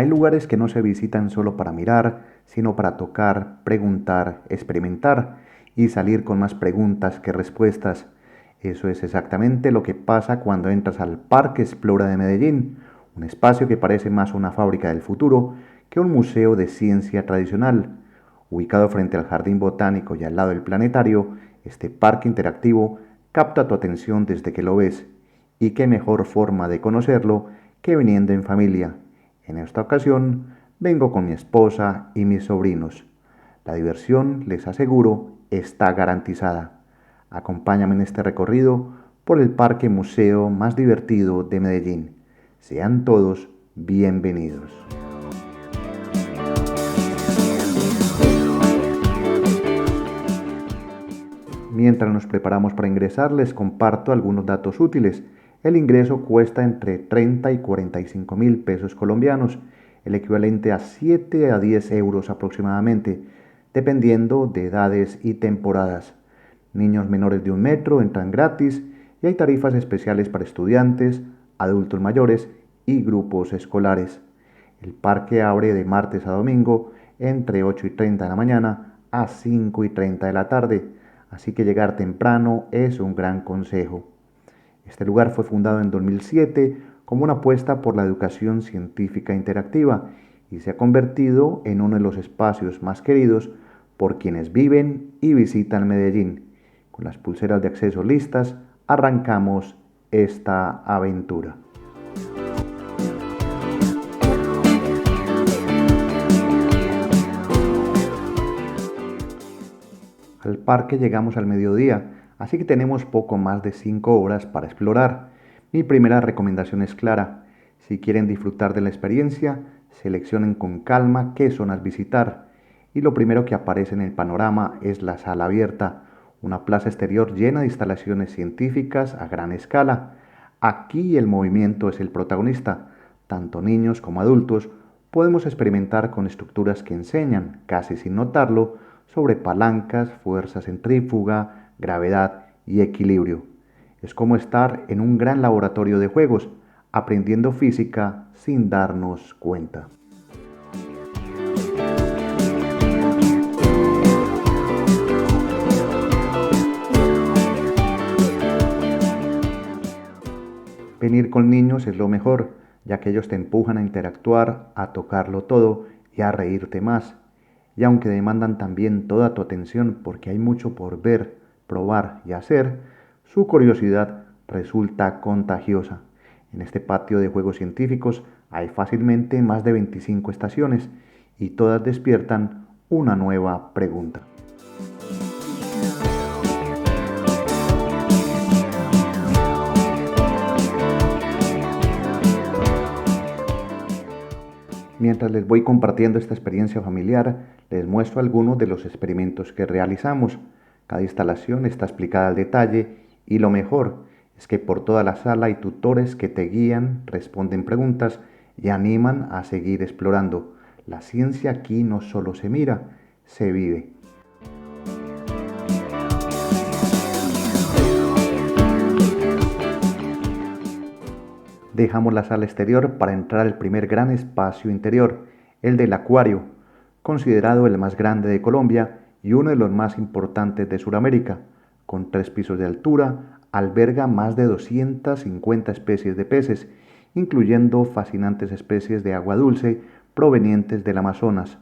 Hay lugares que no se visitan solo para mirar, sino para tocar, preguntar, experimentar y salir con más preguntas que respuestas. Eso es exactamente lo que pasa cuando entras al Parque Explora de Medellín, un espacio que parece más una fábrica del futuro que un museo de ciencia tradicional. Ubicado frente al Jardín Botánico y al lado del planetario, este parque interactivo capta tu atención desde que lo ves. Y qué mejor forma de conocerlo que viniendo en familia. En esta ocasión vengo con mi esposa y mis sobrinos. La diversión, les aseguro, está garantizada. Acompáñame en este recorrido por el parque museo más divertido de Medellín. Sean todos bienvenidos. Mientras nos preparamos para ingresar, les comparto algunos datos útiles. El ingreso cuesta entre 30 y 45.000 pesos colombianos, el equivalente a 7 a 10 euros aproximadamente, dependiendo de edades y temporadas. Niños menores de 1 metro entran gratis y hay tarifas especiales para estudiantes, adultos mayores y grupos escolares. El parque abre de martes a domingo entre 8:30 de la mañana a 5:30 de la tarde, así que llegar temprano es un gran consejo. Este lugar fue fundado en 2007 como una apuesta por la educación científica interactiva y se ha convertido en uno de los espacios más queridos por quienes viven y visitan Medellín. Con las pulseras de acceso listas, arrancamos esta aventura. Al parque llegamos al mediodía, así que tenemos poco más de 5 horas para explorar. Mi primera recomendación es clara. Si quieren disfrutar de la experiencia, seleccionen con calma qué zonas visitar. Y lo primero que aparece en el panorama es la sala abierta, una plaza exterior llena de instalaciones científicas a gran escala. Aquí el movimiento es el protagonista. Tanto niños como adultos podemos experimentar con estructuras que enseñan, casi sin notarlo, sobre palancas, fuerza centrífuga, gravedad y equilibrio. Es como estar en un gran laboratorio de juegos, aprendiendo física sin darnos cuenta. Venir con niños es lo mejor, ya que ellos te empujan a interactuar, a tocarlo todo y a reírte más. Y aunque demandan también toda tu atención porque hay mucho por ver, probar y hacer, su curiosidad resulta contagiosa. En este patio de juegos científicos hay fácilmente más de 25 estaciones y todas despiertan una nueva pregunta. Mientras les voy compartiendo esta experiencia familiar, les muestro algunos de los experimentos que realizamos. Cada instalación está explicada al detalle y lo mejor es que por toda la sala hay tutores que te guían, responden preguntas y animan a seguir explorando. La ciencia aquí no solo se mira, se vive. Dejamos la sala exterior para entrar al primer gran espacio interior, el del acuario, considerado el más grande de Colombia y uno de los más importantes de Sudamérica. Con 3 pisos de altura, alberga más de 250 especies de peces, incluyendo fascinantes especies de agua dulce provenientes del Amazonas.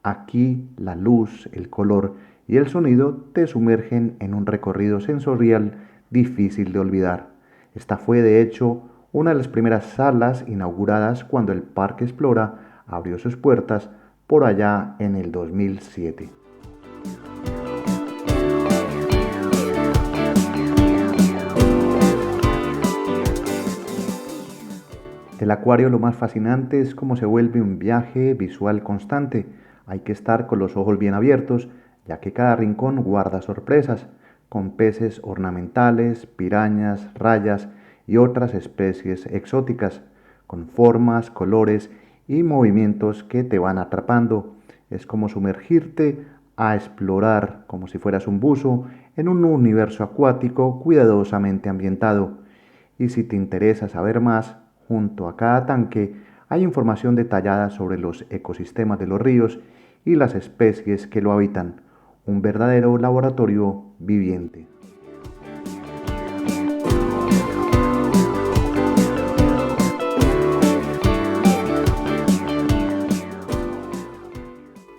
Aquí la luz, el color y el sonido te sumergen en un recorrido sensorial difícil de olvidar. Esta fue, de hecho, una de las primeras salas inauguradas cuando el Parque Explora abrió sus puertas por allá en el 2007. Del acuario lo más fascinante es cómo se vuelve un viaje visual constante. Hay que estar con los ojos bien abiertos, ya que cada rincón guarda sorpresas, con peces ornamentales, pirañas, rayas y otras especies exóticas, con formas, colores y movimientos que te van atrapando. Es como sumergirte a explorar, como si fueras un buzo, en un universo acuático cuidadosamente ambientado. Y si te interesa saber más, junto a cada tanque Hay información detallada sobre los ecosistemas de los ríos y las especies que lo habitan, un verdadero laboratorio viviente.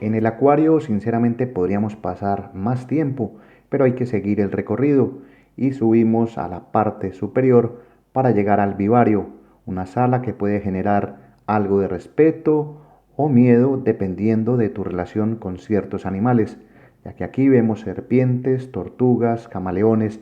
En el acuario, sinceramente, podríamos pasar más tiempo, pero hay que seguir el recorrido y subimos a la parte superior para llegar al vivario, una sala que puede generar algo de respeto o miedo dependiendo de tu relación con ciertos animales, ya que aquí vemos serpientes, tortugas, camaleones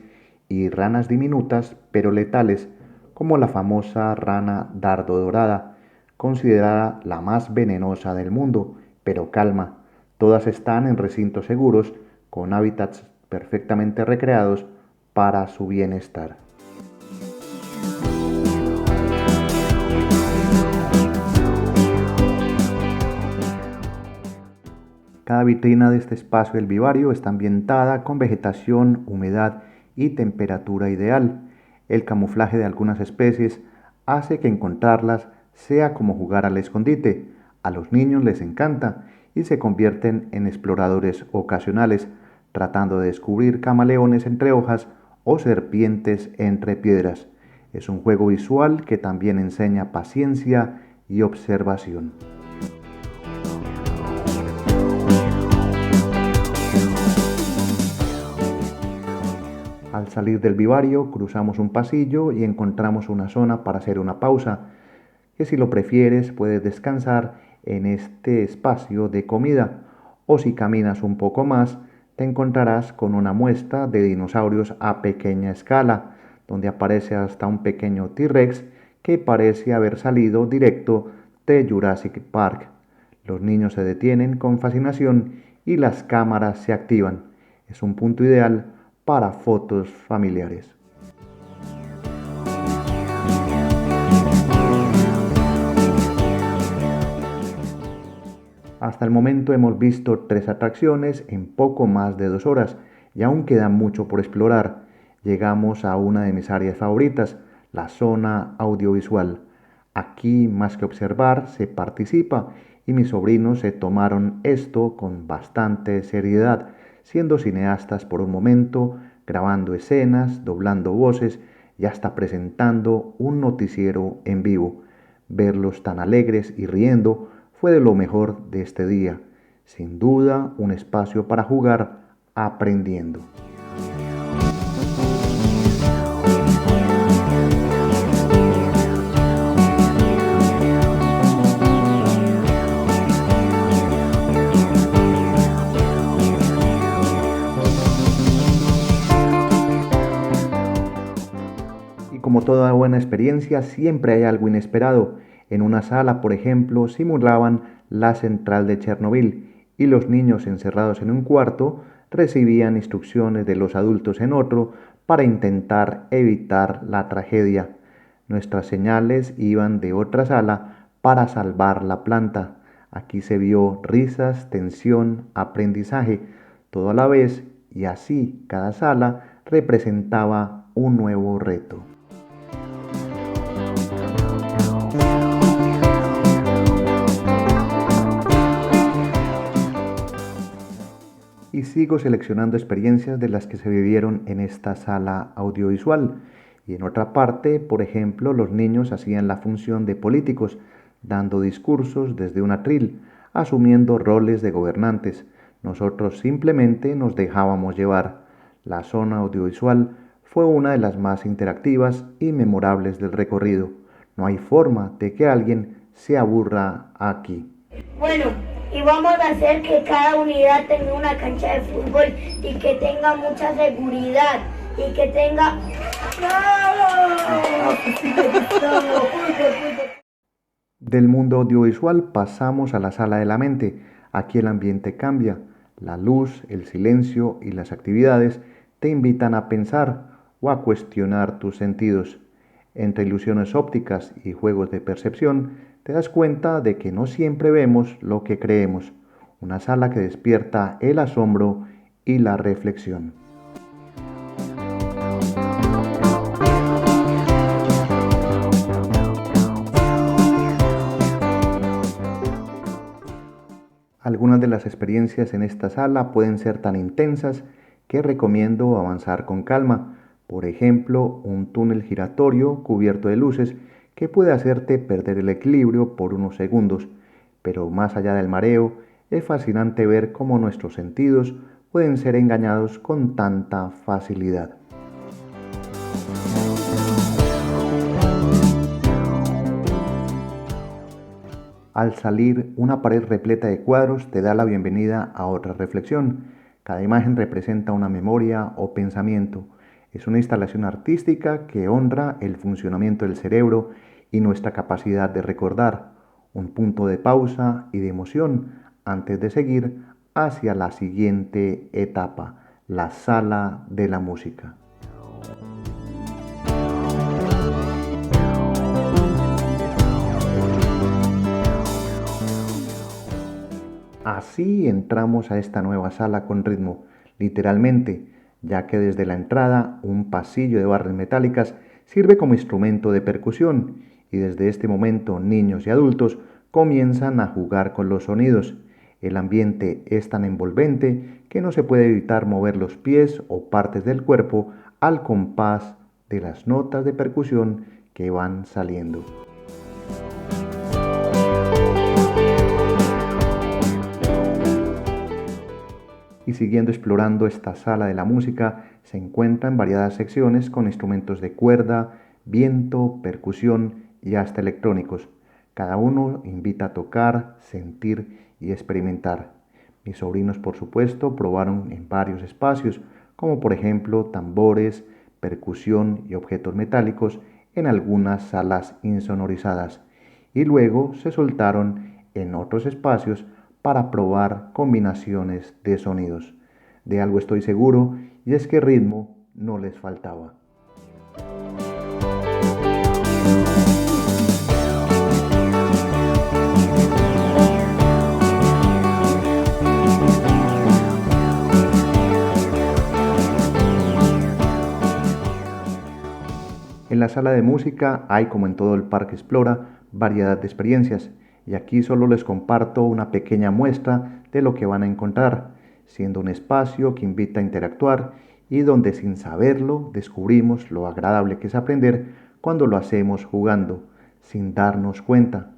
y ranas diminutas pero letales, como la famosa rana dardo dorada, considerada la más venenosa del mundo. Pero calma, todas están en recintos seguros, con hábitats perfectamente recreados para su bienestar. Cada vitrina de este espacio del vivario está ambientada con vegetación, humedad y temperatura ideal. El camuflaje de algunas especies hace que encontrarlas sea como jugar al escondite. A los niños les encanta y se convierten en exploradores ocasionales, tratando de descubrir camaleones entre hojas o serpientes entre piedras. Es un juego visual que también enseña paciencia y observación. Al salir del vivario, cruzamos un pasillo y encontramos una zona para hacer una pausa, que si lo prefieres puedes descansar en este espacio de comida, o si caminas un poco más, te encontrarás con una muestra de dinosaurios a pequeña escala, donde aparece hasta un pequeño T-Rex que parece haber salido directo de Jurassic Park. Los niños se detienen con fascinación y las cámaras se activan. Es un punto ideal para fotos familiares. Hasta el momento hemos visto 3 atracciones en poco más de 2 horas y aún queda mucho por explorar. Llegamos a una de mis áreas favoritas, la zona audiovisual. Aquí, más que observar, se participa y mis sobrinos se tomaron esto con bastante seriedad, siendo cineastas por un momento, grabando escenas, doblando voces y hasta presentando un noticiero en vivo. Verlos tan alegres y riendo fue de lo mejor de este día. Sin duda, un espacio para jugar aprendiendo. Como toda buena experiencia, siempre hay algo inesperado. En una sala, por ejemplo, simulaban la central de Chernobyl y los niños encerrados en un cuarto recibían instrucciones de los adultos en otro para intentar evitar la tragedia. Nuestras señales iban de otra sala para salvar la planta. Aquí se vio risas, tensión, aprendizaje, todo a la vez, y así cada sala representaba un nuevo reto. Y sigo seleccionando experiencias de las que se vivieron en esta sala audiovisual. Y en otra parte, por ejemplo, los niños hacían la función de políticos, dando discursos desde un atril, asumiendo roles de gobernantes. Nosotros simplemente nos dejábamos llevar. La zona audiovisual fue una de las más interactivas y memorables del recorrido. No hay forma de que alguien se aburra aquí. Bueno, y vamos a hacer que cada unidad tenga una cancha de fútbol y que tenga mucha seguridad y que tenga... Del mundo audiovisual pasamos a la sala de la mente. Aquí el ambiente cambia. La luz, el silencio y las actividades te invitan a pensar o a cuestionar tus sentidos. Entre ilusiones ópticas y juegos de percepción, te das cuenta de que no siempre vemos lo que creemos. Una sala que despierta el asombro y la reflexión. Algunas de las experiencias en esta sala pueden ser tan intensas que recomiendo avanzar con calma. Por ejemplo, un túnel giratorio cubierto de luces que puede hacerte perder el equilibrio por unos segundos. Pero más allá del mareo, es fascinante ver cómo nuestros sentidos pueden ser engañados con tanta facilidad. Al salir, una pared repleta de cuadros te da la bienvenida a otra reflexión. Cada imagen representa una memoria o pensamiento. Es una instalación artística que honra el funcionamiento del cerebro y nuestra capacidad de recordar, un punto de pausa y de emoción antes de seguir hacia la siguiente etapa, la sala de la música. Así entramos a esta nueva sala con ritmo, literalmente, ya que desde la entrada un pasillo de barras metálicas sirve como instrumento de percusión y desde este momento niños y adultos comienzan a jugar con los sonidos. El ambiente es tan envolvente que no se puede evitar mover los pies o partes del cuerpo al compás de las notas de percusión que van saliendo. Y siguiendo explorando esta sala de la música, se encuentran variadas secciones con instrumentos de cuerda, viento, percusión y hasta electrónicos. Cada uno invita a tocar, sentir y experimentar. Mis sobrinos, por supuesto, probaron en varios espacios, como por ejemplo tambores, percusión y objetos metálicos en algunas salas insonorizadas. Y luego se soltaron en otros espacios para probar combinaciones de sonidos. De algo estoy seguro, y es que ritmo no les faltaba. En la sala de música hay, como en todo el Parque Explora, variedad de experiencias, y aquí solo les comparto una pequeña muestra de lo que van a encontrar, siendo un espacio que invita a interactuar y donde sin saberlo descubrimos lo agradable que es aprender cuando lo hacemos jugando, sin darnos cuenta.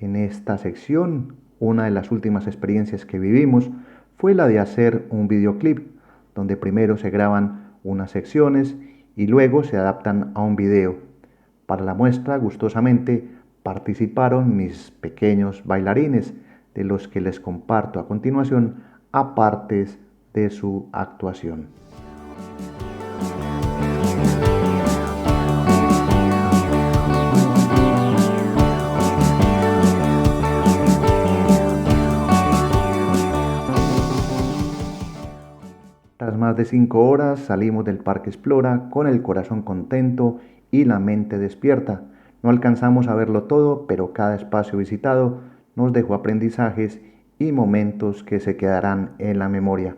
En esta sección, una de las últimas experiencias que vivimos fue la de hacer un videoclip, donde primero se graban unas secciones y luego se adaptan a un video. Para la muestra, gustosamente, participaron mis pequeños bailarines, de los que les comparto a continuación apartes de su actuación. Tras más de 5 horas salimos del Parque Explora con el corazón contento y la mente despierta. No alcanzamos a verlo todo, pero cada espacio visitado nos dejó aprendizajes y momentos que se quedarán en la memoria.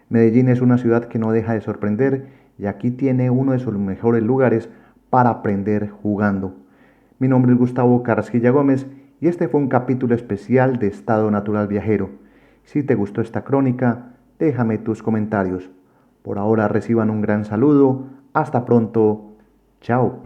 Medellín es una ciudad que no deja de sorprender y aquí tiene uno de sus mejores lugares para aprender jugando. Mi nombre es Gustavo Carrasquilla Gómez y este fue un capítulo especial de Estado Natural Viajero. Si te gustó esta crónica, déjame tus comentarios. Por ahora reciban un gran saludo. Hasta pronto. Chao.